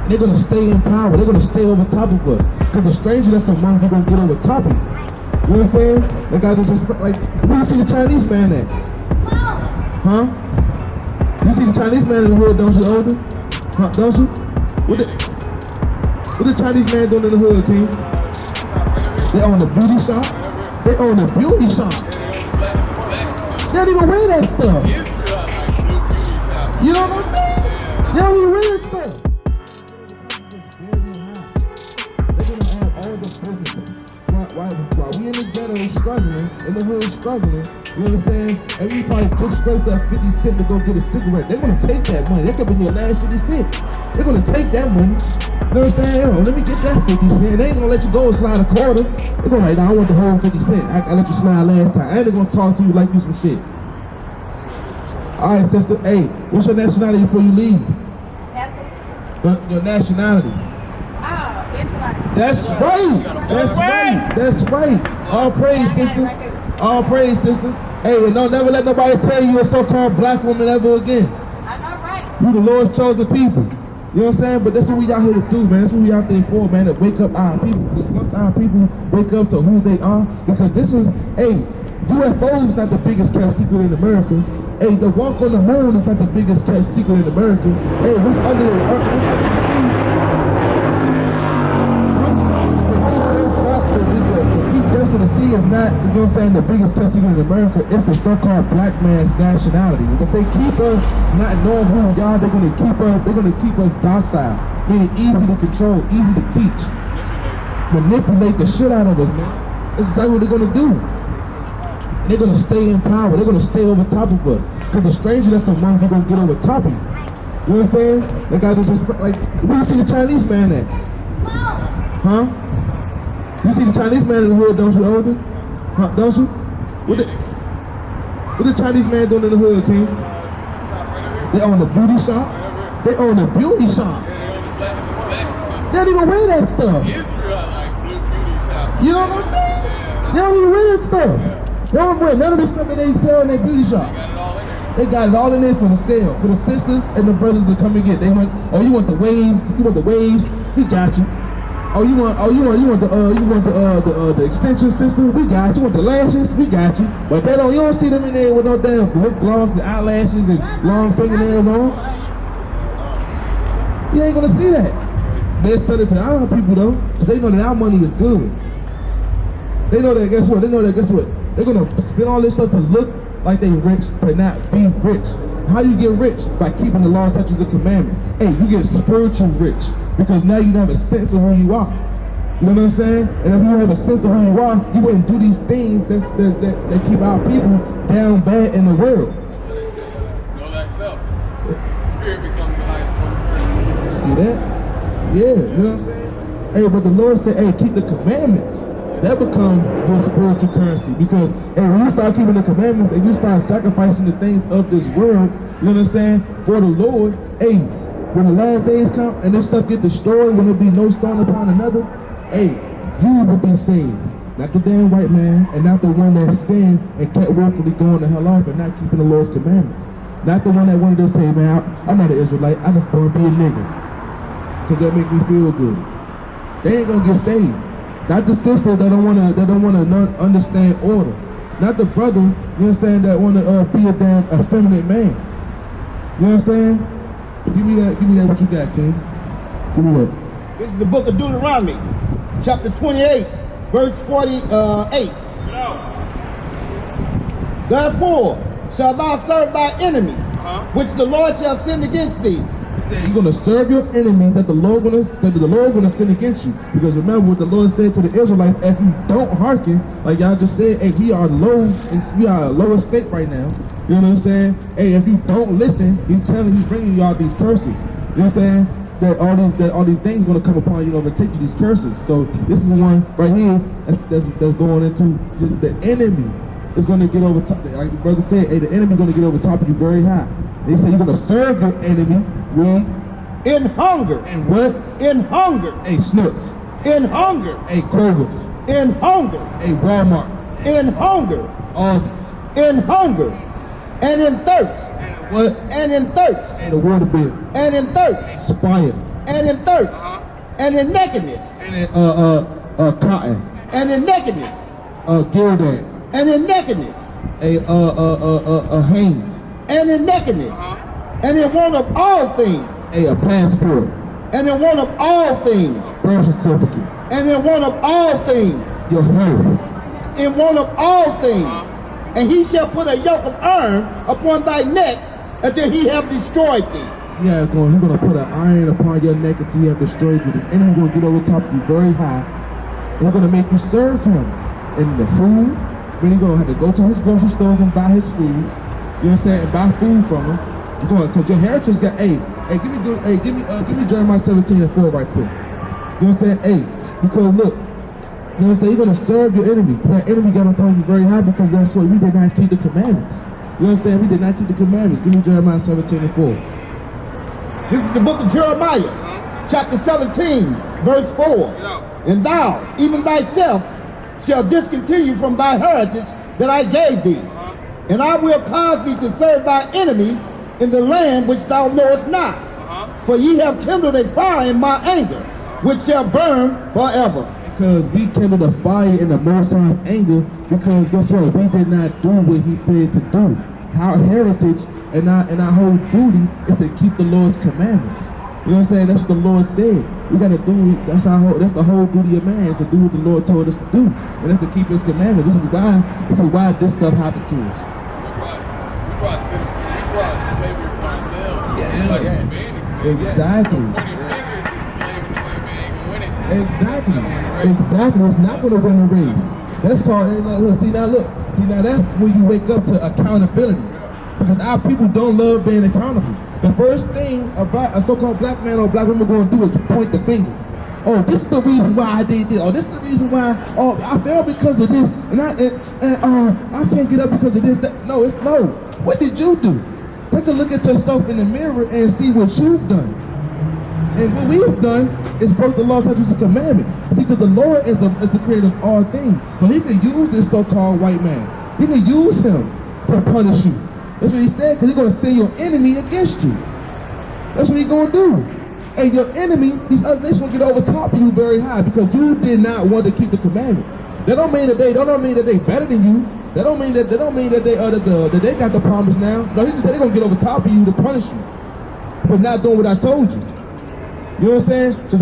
And they're gonna stay in power. They're gonna stay over top of us. Because the stranger that's among you gonna get over top of you. You know what I'm saying? Like I just like, where you see the Chinese man at? Huh? You see the Chinese man in the hood, don't you, older? Huh, don't you? What the Chinese man doing in the hood, King? They own a beauty shop. They own a beauty shop. They don't even wear that stuff. You know what I'm saying? They don't even wear that stuff. They're gonna have all the businesses. While we in the ghetto struggling, in the hood struggling, you know what I'm saying? And we probably just scraped that 50 cent to go get a cigarette. They're gonna take that money. That could be your last 50 cent. They're gonna take that money. You know what I'm saying? Yo, let me get that 50 cent. They ain't gonna let you go and slide a quarter. They're gonna like, nah, I want the whole 50 cent. I let you slide last time. I ain't gonna talk to you like you some shit. All right, sister. Hey, what's your nationality before you leave? Your nationality. That's right. That's right. That's right. All praise, sister. All praise, sister. Hey, and don't never let nobody tell you you're a so-called black woman ever again. I know, right? You the Lord's chosen people. You know what I'm saying? But that's what we out here to do, man. That's what we out there for, man, to wake up our people. Because once our people wake up to who they are, because this is, hey, UFO is not the biggest kept secret in America. Hey, the walk on the moon is not the biggest kept secret in America. Hey, what's under the earth? What's under the sea? To the sea is not, you know what I'm saying, the biggest kept secret in America. It's the so-called black man's nationality. If they keep us not knowing who we are, they're gonna keep us docile, meaning easy to control, easy to teach, manipulate the shit out of us, man. That's exactly what they're gonna do. And they're gonna stay in power. They're gonna stay over top of us. Because the stranger that's among you gonna get over top of you. You know what I'm saying? Like I just like, where you see the Chinese man at? Huh? You see the Chinese man in the hood, don't you, older? Huh, don't you? What the Chinese man doing in the hood, King? They own a beauty shop. They own a beauty shop. They don't even wear that stuff. You know what I'm saying? They don't even wear that stuff. They don't wear none of the stuff that they sell in their beauty shop. They got it all in there for the sale, for the sisters and the brothers to come and get. They want, oh, you want the waves? You want the waves? We got you. Oh, you want the extension system? We got you. Want the lashes? We got you. But you don't see them in there with no damn lip gloss and eyelashes and long fingernails on. You ain't gonna see that. They sell it to our people though, because they know that our money is good. They know that, guess what? They're gonna spend all this stuff to look like they rich, but not be rich. How do you get rich? By keeping the laws, statutes, and commandments. Hey, you get spiritual rich, because now you have a sense of who you are. You know what I'm saying? And if you have a sense of who you are, you wouldn't do these things that keep our people down bad in the world. Know thyself. Spirit becomes the highest form. See that? Yeah, you know what I'm saying? Hey, but the Lord said, hey, keep the commandments. That becomes your spiritual currency, because hey, when you start keeping the commandments and you start sacrificing the things of this world, you know what I'm saying, for the Lord, hey, when the last days come and this stuff get destroyed, when there be no stone upon another, hey, you will be saved. Not the damn white man, and not the one that sinned and kept willfully going the hell off and not keeping the Lord's commandments. Not the one that wanted to say, man, I'm not an Israelite, I just want to be a nigga, because that make me feel good. They ain't gonna get saved. Not the sister that don't wanna understand order. Not the brother, you know what I'm saying, that wanna be a damn effeminate man. You know what I'm saying? Give me that what you got, King. Give me that. This is the book of Deuteronomy, chapter 28, verse 48. Therefore shalt thou serve thy enemies, which the Lord shall send against thee. You're gonna serve your enemies that the Lord gonna send against you. Because remember what the Lord said to the Israelites: if you don't hearken, like y'all just said, hey, we are a low state right now. You know what I'm saying? Hey, if you don't listen, he's bringing y'all these curses. You know what I'm saying? That all these things gonna come upon you, overtake you, these curses. So this is one right here that's going into the enemy is gonna get over top. Like the brother said, hey, the enemy gonna get over top of you very high. They say you're gonna serve your enemy. Read. In hunger. And what? In hunger. Hey, Snooks. In hunger. Hey, Kroger's. In hunger. Hey, Walmart. In hunger. Aldi's. In hunger. And in thirst. And what? And in thirst. And the water bill. And in thirst. Expired. and in thirst, and in nakedness, and in cotton, and in nakedness, Gildan, and in nakedness, Hanes, and in nakedness, and in want of all things, a passport, and in want of all things, birth certificate, and in want of all things, your health, in one of all things, and he shall put a yoke of iron upon thy neck until he have destroyed thee. Yeah, he's gonna put an iron upon your neck until he have destroyed you. This enemy gonna get over top of you very high. And they're gonna make you serve him in the food. Then you're gonna have to go to his grocery stores and buy his food. You know what I'm saying? And buy food from him. Cause your heritage got, give me Jeremiah 17:4 right quick. You know what I'm saying? Because look, you know what I'm saying? You're gonna serve your enemy. That enemy got to throw you very high because that's what we did not keep the commandments. You know what I'm saying? We did not keep the commandments. Give me Jeremiah 17:4. This is the book of Jeremiah, chapter 17, verse 4. And thou, even thyself, shall discontinue from thy heritage that I gave thee. And I will cause thee to serve thy enemies in the land which thou knowest not. For ye have kindled a fire in my anger, which shall burn forever. Because we kindled a fire in the Most High's anger, because guess what? We did not do what he said to do. Our heritage and our whole duty is to keep the Lord's commandments. You know what I'm saying? That's what the Lord said. We gotta do, that's the whole duty of man, to do what the Lord told us to do. And that's to keep his commandments. This is why this stuff happened to us. We brought slavery upon ourselves. Exactly. Exactly. It's not gonna win the race. That's called, see now that's when you wake up to accountability. Because our people don't love being accountable. The first thing about a so-called black man or black woman going to do is point the finger. Oh, this is the reason why I did this. Oh, this is the reason why. Oh, I failed because of this, and I can't get up because of this. No, it's no. What did you do? Take a look at yourself in the mirror and see what you've done. And what we've done is broke the law, statutes, and commandments. See, because the Lord is the creator of all things, so He can use this so-called white man. He can use him to punish you. That's what he said, because he's going to send your enemy against you. That's what he's going to do. And your enemy, these other nations going to get over top of you very high because you did not want to keep the commandments. That don't mean that they better than you. That don't mean that they got the promise now. No, he just said they're going to get over top of you to punish you for not doing what I told you. You know what I'm saying? Because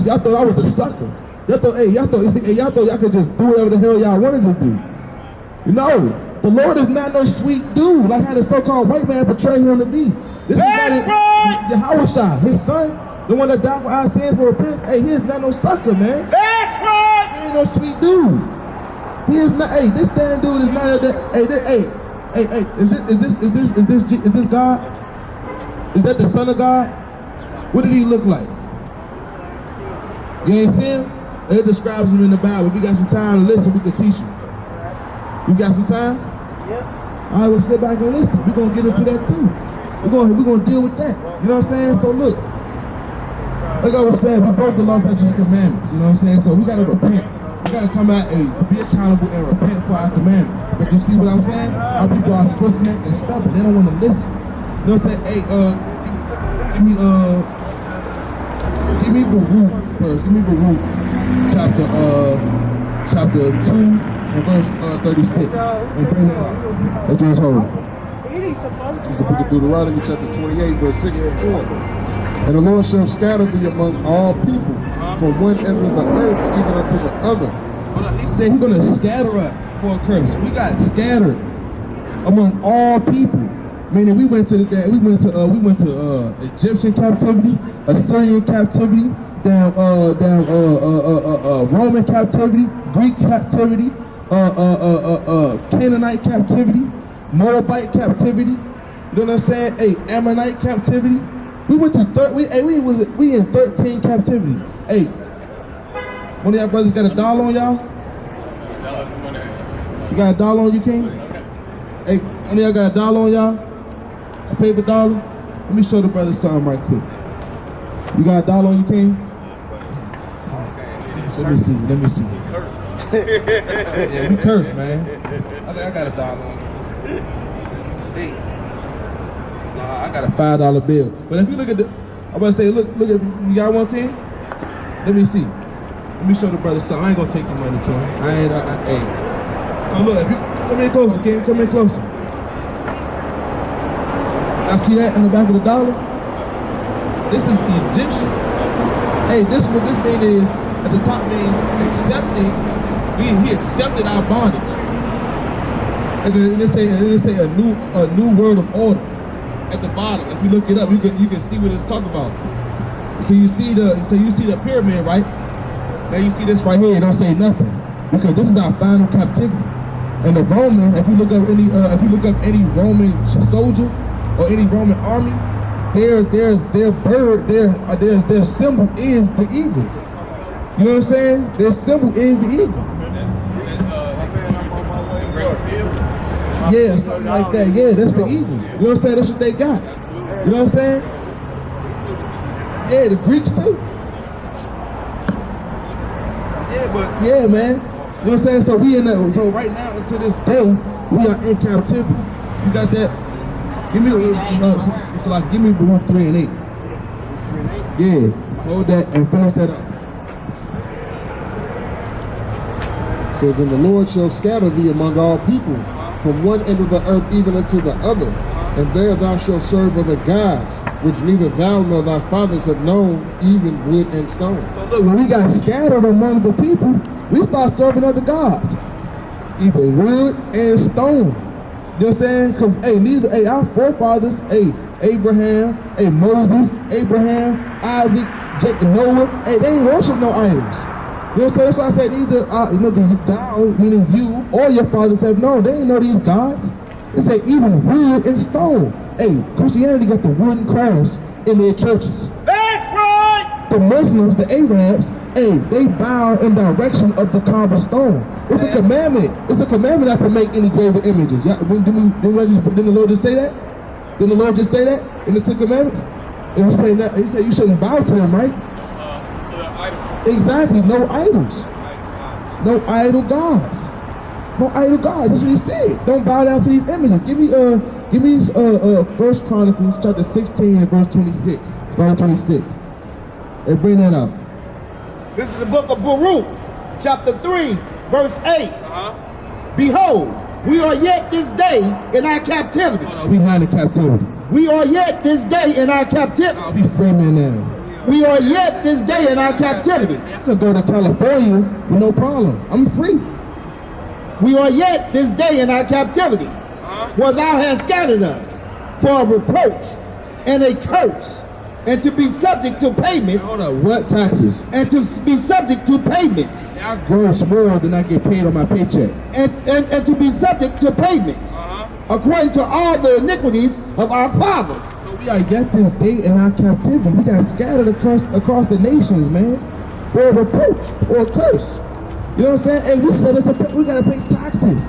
y'all thought I was a sucker. Y'all thought y'all could just do whatever the hell y'all wanted to do. You know, the Lord is not no sweet dude like how the so-called white man portray him to be. This is Yahushua, his son, the one that died for our sins for repentance. Hey, he is not no sucker, man. That's right. He ain't no sweet dude. He is not. Hey, this damn dude is not. Is this God? Is that the Son of God? What did he look like? You ain't see him? It describes him in the Bible. If you got some time to listen, we can teach you. You got some time? Yeah. All right, well, sit back and listen. We're going to get into that too. We're going to deal with that. You know what I'm saying? So look, like I was saying, we broke the law, statutes, and commandments. You know what I'm saying? So we got to repent. We got to come out and be accountable and repent for our commandments. But you see what I'm saying? Our people are stiff-necked and stubborn. They don't want to listen. You know what I'm saying? Hey, give me Baruch first. Give me Baruch chapter 2 and verse 36. And bring that out. That's yours, hold. This is the book of Deuteronomy, chapter 28, verse 6 and 4. And the Lord shall scatter thee among all people, from one end of the earth even unto the other. He said he's going to scatter us for a curse. We got scattered among all people. Meaning we went to Egyptian captivity, Assyrian captivity, Roman captivity, Greek captivity, Canaanite captivity, Moabite captivity. You know what I'm saying? Hey, Ammonite captivity. We went to we in 13 captivities. Hey, one of y'all brothers got $1 on y'all? You got $1 on you, King? Hey, one of y'all got $1 on y'all? A paper dollar? Let me show the brothers something right quick. You got $1 on you, King? Let me see. Yeah, we curse, man. I think I got $1 on you. Hey. I got a $5 bill. But if you look at I'm about to say, look, you got one, King? Let me see. Let me show the brother something. I ain't gonna take your money, King. Hey. So look, if you come in closer, King, come in closer. I see that in the back of the dollar. This is Egyptian. Hey, this what this mean is at the top means accepting. He accepted our bondage. And then it say a new word of order at the bottom. If you look it up, you can see what it's talking about. So you see the pyramid, right? Now you see this right here. It don't say nothing because this is our final captivity. And the Roman, if you look up any Roman soldier or any Roman army, their bird, their symbol is the eagle. You know what I'm saying? Their symbol is the eagle. Yeah, something like that. Yeah, that's the eagle. You know what I'm saying? That's what they got. You know what I'm saying? Yeah, the Greeks too. Yeah, but yeah, man. You know what I'm saying? So so right now until this day, we are in captivity. You got that? Give me give me Baruch 3 and 8. Yeah, hold that and finish that up. It says, and the Lord shall scatter thee among all people, from one end of the earth even unto the other, and there thou shalt serve other gods, which neither thou nor thy fathers have known, even wood and stone. So look, when we got scattered among the people, we start serving other gods, even wood and stone. You know what I'm saying? Because our forefathers, Abraham, Moses, Abraham, Isaac, Jacob, Noah, they ain't worship no idols. You know what I'm saying? That's why I said neither thou, meaning you, or your fathers have known. They ain't know these gods. They say even wood and stone. Christianity got the wooden cross in their churches. That's right. The Muslims, the Arabs, they bow in direction of the carved stone. It's a commandment. It's a commandment not to make any graven images. Didn't the Lord just say that? Didn't the Lord just say that in the 10 Commandments? And he said you shouldn't bow to them, right? Exactly. No idols. No idol gods. No idol gods. That's what he said. Don't bow down to these images. Give me 1 Chronicles chapter 16 and verse 26. Start 26. And bring that out. This is the book of Baruch, chapter 3, verse 8. Behold, we are yet this day in our captivity. We not in captivity. We are yet this day in our captivity. I'll be free man now. We are yet this day in our captivity. I could go to California with no problem. I'm free. We are yet this day in our captivity, where thou hast scattered us for a reproach and a curse, and to be subject to payments. Hold up, what taxes? And to be subject to payments. I gross more than I get paid on my paycheck. And to be subject to payments, according to all the iniquities of our fathers. So we are yet this day in our captivity. We got scattered across the nations, man, for a reproach or a curse. You know what I'm saying? We said we gotta pay taxes.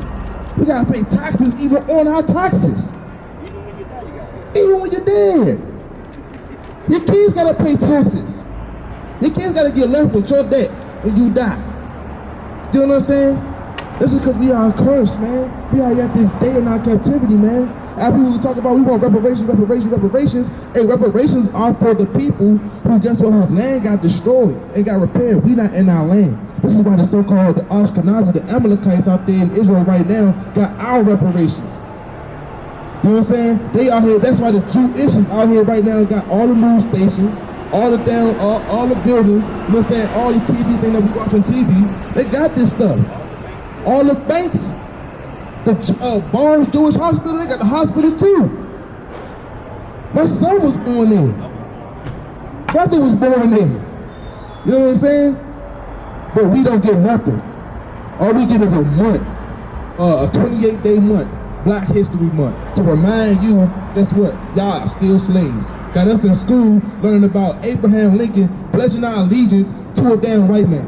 We gotta pay taxes even on our taxes. Even when you're dead. Your kids gotta pay taxes. Your kids gotta get left with your debt when you die. You know what I'm saying? This is because we are cursed, man. We are yet this day in our captivity, man. After people talk about we want reparations. Reparations are for the people who, guess what, whose land got destroyed and got repaired. We not in our land. This is why the so-called Ashkenazi, the Amalekites out there in Israel right now, got our reparations. You know what I'm saying? They out here, that's why the Jewish is out here right now and got all the news stations, all the buildings, you know what I'm saying? All the TV thing that we watch on TV, they got this stuff. All the banks, the Barnes Jewish Hospital, they got the hospitals too. My son was born there. Brother was born there. You know what I'm saying? But we don't get nothing. All we get is a month, a 28-day month, Black History Month, to remind you, guess what? Y'all are still slaves. Got us in school learning about Abraham Lincoln pledging our allegiance to a damn white man.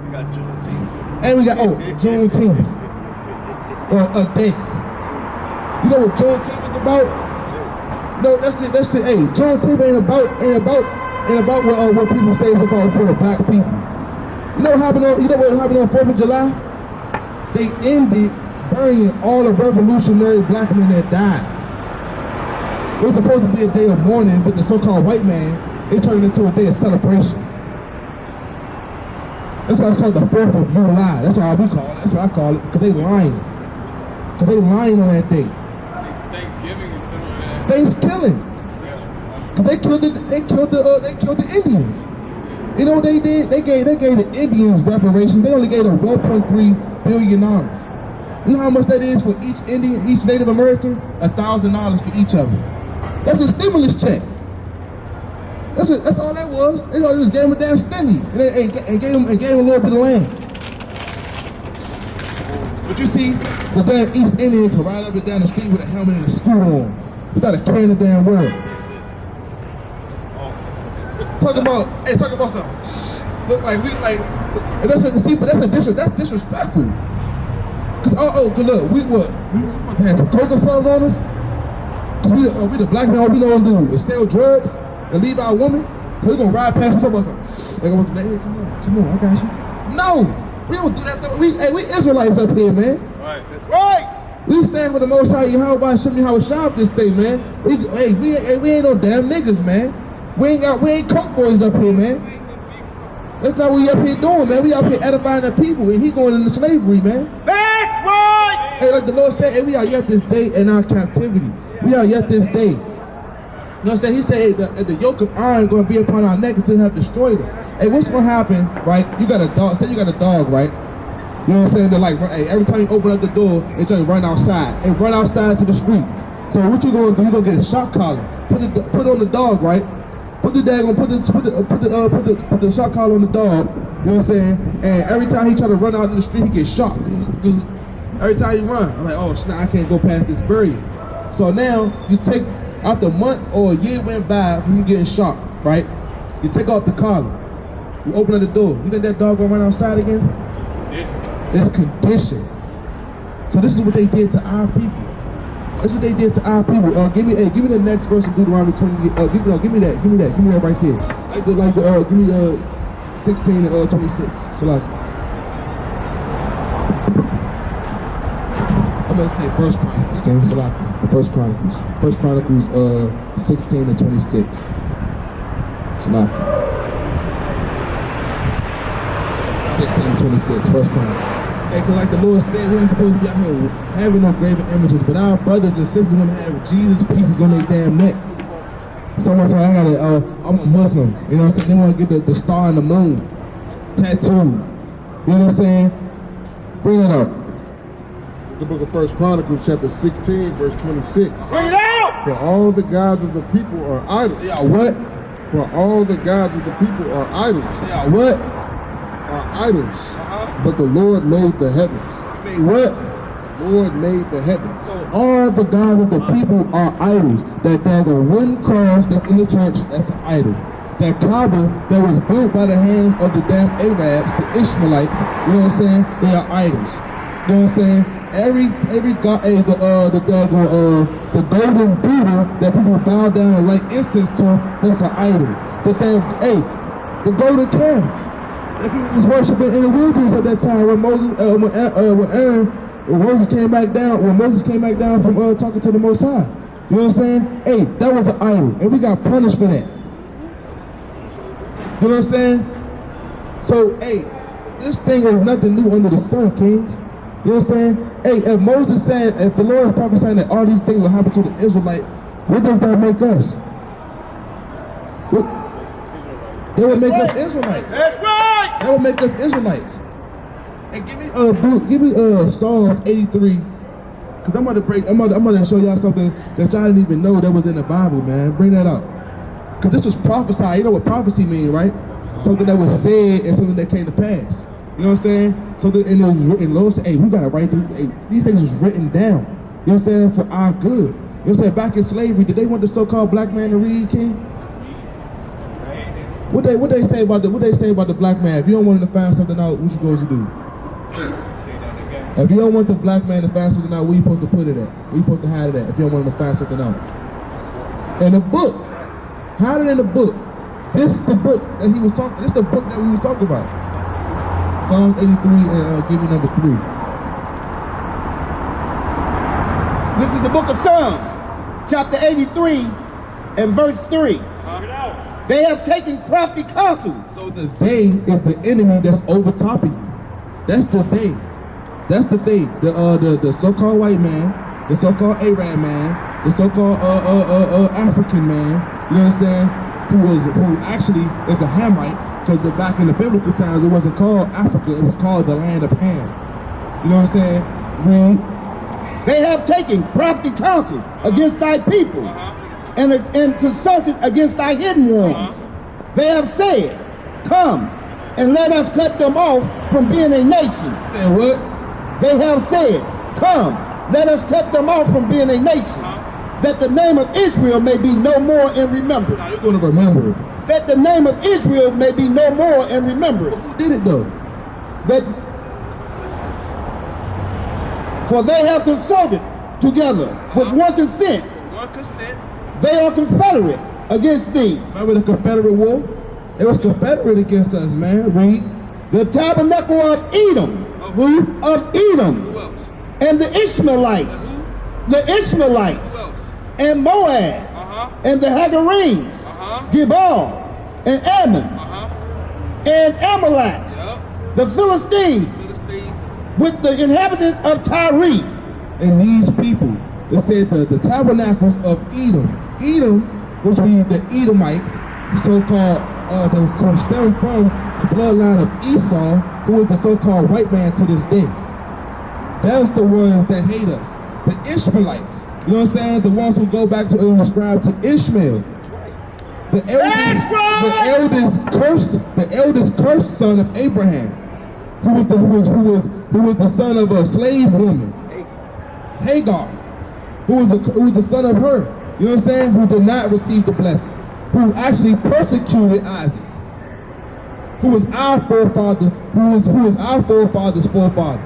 We got Juneteenth. And we got, Juneteenth. A day. You know what Juneteenth is about? No, that's it. Hey, Juneteenth ain't about what people say it's about for the black people. You know what happened on 4th of July? They ended burying all the revolutionary black men that died. It was supposed to be a day of mourning with the so-called white man, They turned it into a day of celebration. That's why it's called the 4th of July. That's why we call it. That's what I call it, because they lying. Because they lying on that day. Thanksgiving is similar to that. Thanksgiving. Because they killed the Indians. You know what they did? They gave the Indians reparations. They only gave them $1.3 billion. You know how much that is for each Indian, each Native American? $1,000 for each of them. That's a stimulus check. That's all that was. They just gave them a damn stimmy and gave them a little bit of land. But you see, the damn East Indian can ride up and down the street with a helmet and a screw on without a care in the damn world. Talking about something. Look like we like, and that's disrespectful. Cause look, we must have some coke or something on us. Cause we the black man, all we know how to do is sell drugs and leave our woman. So we gonna ride past some of us. Like, hey, come on, I got you. No, we don't do that stuff. We Israelites up here, man. Right. That's Right. We stand for the Most High Yahweh Shem Yahweh Shah this day, man. We ain't no damn niggas, man. We ain't coke boys up here, man. That's not what we up here doing, man. We up here edifying the people, and he going into slavery, man. That's right. Hey, like the Lord said, hey, we are yet this day in our captivity. We are yet this day. You know what I'm saying? He said, hey, the yoke of iron going to be upon our neck until it have destroyed us. Hey, what's going to happen, right? You got a dog. Say you got a dog, right? You know what I'm saying? They're like, hey, every time you open up the door, they try to run outside. And run outside to the street. So what you going to do? You're going to get a shock collar. Put it on the dog, right? Put the shock collar on the dog, you know what I'm saying? And every time he try to run out in the street, he gets shot. Just every time he run, I'm like, oh shit, I can't go past this barrier. So now you take, after months or a year went by from you getting shot, right? You take off the collar, you open up the door. You think that dog gonna run outside again? It's conditioned. So this is what they did to our people. That's what they did to our people. Give me the next verse of Deuteronomy 20. Give me that right there. Give me 16 and 26. Salaki. I'm gonna say First Chronicles. Okay, Salaki. First Chronicles. First Chronicles 16 and 26. Salaki. 16 and 26. First Chronicles. Because like the Lord said, we ain't supposed to be out here having no graven images, but our brothers and sisters want to have Jesus pieces on their damn neck. Someone said, I'm a Muslim. You know what I'm saying? They want to get the star and the moon tattooed. You know what I'm saying? Bring it up. It's the book of 1 Chronicles, chapter 16, verse 26. Bring it out. For all the gods of the people are idols. Yeah, what? For all the gods of the people are idols. Yeah, what? Are idols. But the Lord made the heavens. Wait, what? The Lord made the heavens. So all the gods of the people are idols. That daggone wooden cross that's in the church, that's an idol. That Kaaba that was built by the hands of the damn Arabs, the Ishmaelites, you know what I'm saying? They are idols. You know what I'm saying? Every god, the golden Buddha that people bow down and light incense to, that's an idol. The golden calf that people was worshiping in the wilderness at that time when Moses came back down from talking to the Most High. You know what I'm saying? Hey, that was an idol, and we got punished for that. You know what I'm saying? So, hey, this thing is nothing new under the sun, kings. You know what I'm saying? Hey, if Moses said, if the Lord is prophesying that all these things will happen to the Israelites, what does that make us? They will make us Israelites. That's right. That will make us Israelites. And give me Psalms 83, because I'm gonna show y'all something that y'all didn't even know that was in the Bible, man. Bring that out. Because this was prophesied. You know what prophecy means, right? Something that was said and something that came to pass. You know what I'm saying? Something, and it was written. Lord said, hey, we gotta write these things was written down. You know what I'm saying? For our good. You know what I'm saying? Back in slavery, did they want the so-called black man to read, King? What they say about the black man? If you don't want him to find something out, what you supposed to do? If you don't want the black man to find something out, where you supposed to put it at? Where you supposed to hide it at? If you don't want him to find something out, in the book, hide it in the book. This is the book that he was talking. This is the book that we was talking about. Psalm 83 and give me number 3. This is the book of Psalms, chapter 83 and verse 3. They have taken crafty counsel. So the they is the enemy that's overtopping you. That's the they. That's the they. The so-called white man, the so-called Arab man, the so-called African man. You know what I'm saying? Who actually is a Hamite, because back in the biblical times it wasn't called Africa, it was called the land of Ham. You know what I'm saying? Read. They have taken crafty counsel against thy people and consulted against thy hidden ones. They have said, come and let us cut them off from being a nation. Say what? They have said, come, let us cut them off from being a nation, that the name of Israel may be no more in remembrance. Now you're going to remember it. That the name of Israel may be no more in remembrance. Who did it though? For they have consulted together with one consent. One consent. They are confederate against thee. Remember the Confederate War? It was Confederate against us, man. Read. The tabernacle of Edom. Of who? Of Edom. Who else? And the Ishmaelites. Who? The Ishmaelites. Who else? And Moab. And the Hagarenes. Gebal. And Ammon. And Amalek. Yep. The Philistines. Philistines. With the inhabitants of Tyre. And these people, they said the tabernacles of Edom. Edom, which means the Edomites, so-called, who stem from the bloodline of Esau, who is the so-called white man to this day. That's the ones that hate us. The Ishmaelites, you know what I'm saying? The ones who go back to and ascribe to Ishmael. The eldest cursed son of Abraham, who was the son of a slave woman, Hagar, who was the son of her. You know what I'm saying? Who did not receive the blessing, who actually persecuted Isaac, who was our forefathers, who was our forefathers' forefather.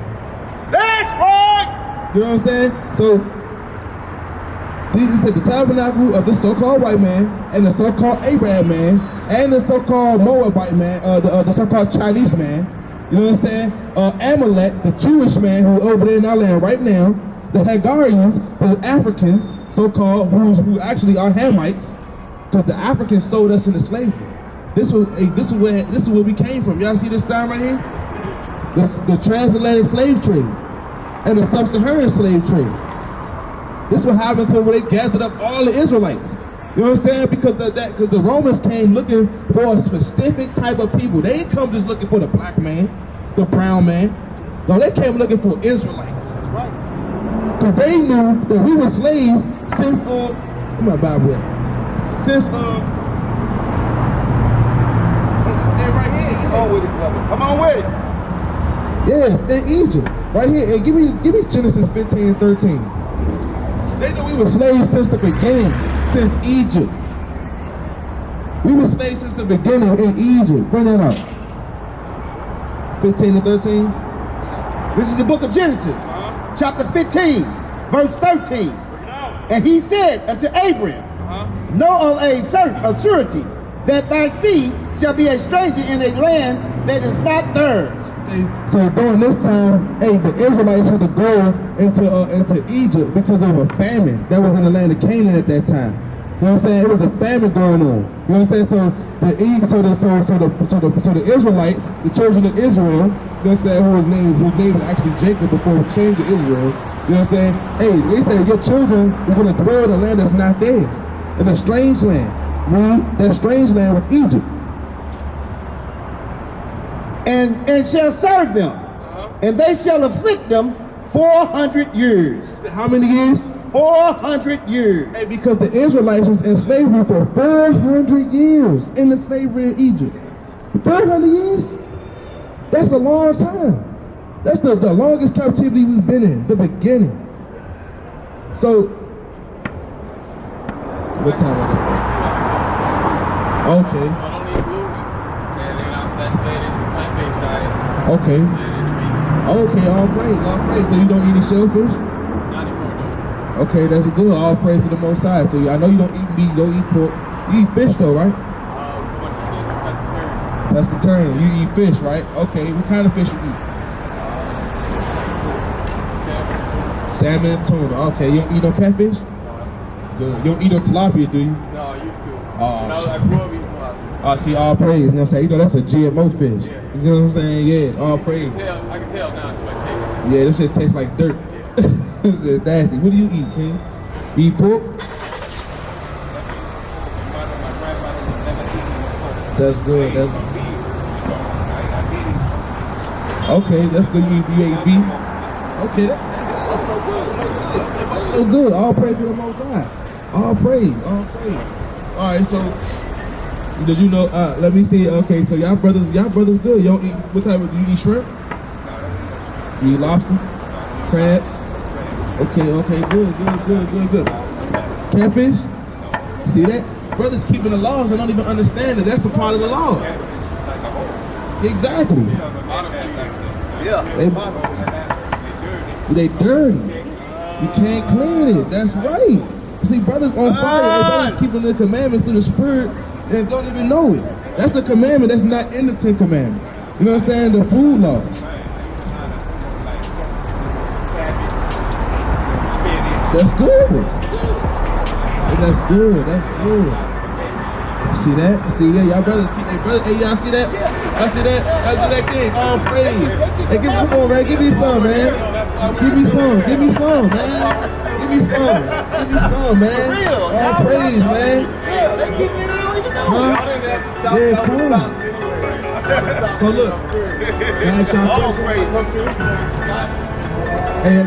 That's right. You know what I'm saying? So he said the tabernacle of the so-called white man and the so-called Arab man and the so-called Moabite man, the so-called Chinese man. You know what I'm saying? Amalek, the Jewish man who over there in our land right now, the Hagarians, the Africans, so-called, who actually are Hamites, because the Africans sold us into slavery. This is where we came from. Y'all see this sign right here? The transatlantic slave trade and the sub-Saharan slave trade. This what happened to when they gathered up all the Israelites. You know what I'm saying? Because the Romans came looking for a specific type of people. They didn't come just looking for the black man, the brown man. No, they came looking for Israelites. That's right. Because they knew that we were slaves since come on, Bible. Since right here. Come on with it, brother. Come on with it. Yes, in Egypt. Right here. And give me Genesis 15:13. They knew we were slaves since the beginning, since Egypt. We were slaves since the beginning in Egypt. Bring that up. 15 to 13. This is the book of Genesis, chapter 15, verse 13. And he said unto Abram, know of a surety that thy seed shall be a stranger in a land that is not theirs. So during this time, the Israelites had to go into Egypt because of a famine that was in the land of Canaan at that time. You know what I'm saying? It was a famine going on. You know what I'm saying? So the Israelites, the children of Israel, you know what I'm saying, whose name was actually Jacob before he changed to Israel. You know what I'm saying? They said your children is going to dwell in a land that's not theirs, in a strange land. That strange land was Egypt. And shall serve them, and they shall afflict them 400 years. So how many years? 400 years. Because the Israelites was in slavery for 400 years in the slavery in Egypt. 400 years? That's a long time. That's the longest captivity we've been in, the beginning. So, what time was it? Okay. Okay. Okay, all praise. So you don't eat any shellfish? Not anymore, though. Okay, that's good. All praise to the Most High. So I know you don't eat meat, you don't eat pork. You eat fish though, right? Pescatarian. You eat fish, right? Okay. What kind of fish you eat? Salmon and tuna. Okay. You don't eat no catfish? Good. You don't eat no tilapia, do you? No, I used to. Oh, I grew up eating tilapia. See, all praise. You know what I'm saying? You know that's a GMO fish. You know what I'm saying? Yeah, all praise. I can tell now the way it tastes. Yeah, this shit tastes like dirt. This is nasty. What do you eat, King? You eat pork? That's good. That's okay. That's good. You ate beef. Okay, that's no good. All praise to the Most High. All praise. All praise. All right. So, did you know? Let me see. Okay, so y'all brothers good. Y'all eat what type of? Do you eat shrimp? You eat lobster? Crabs? Okay. Good. Catfish? See that? Brothers keeping the laws and don't even understand that that's a part of the law. Exactly. They dirty. You can't clean it. That's right. See, brothers on fire. They brothers keeping the commandments through the spirit and don't even know it. That's a commandment that's not in the 10 Commandments. You know what I'm saying? The food laws. That's good. That's good. See that? See that? Y'all brothers keep hey, y'all see that? Y'all see that? Y'all see that thing? All praise. Hey, come on, man. Give me some, man. Give me some, man. Give me some, man. All praise, man. Huh? Yeah, cool. So look, can I ask y'all a question? Hey,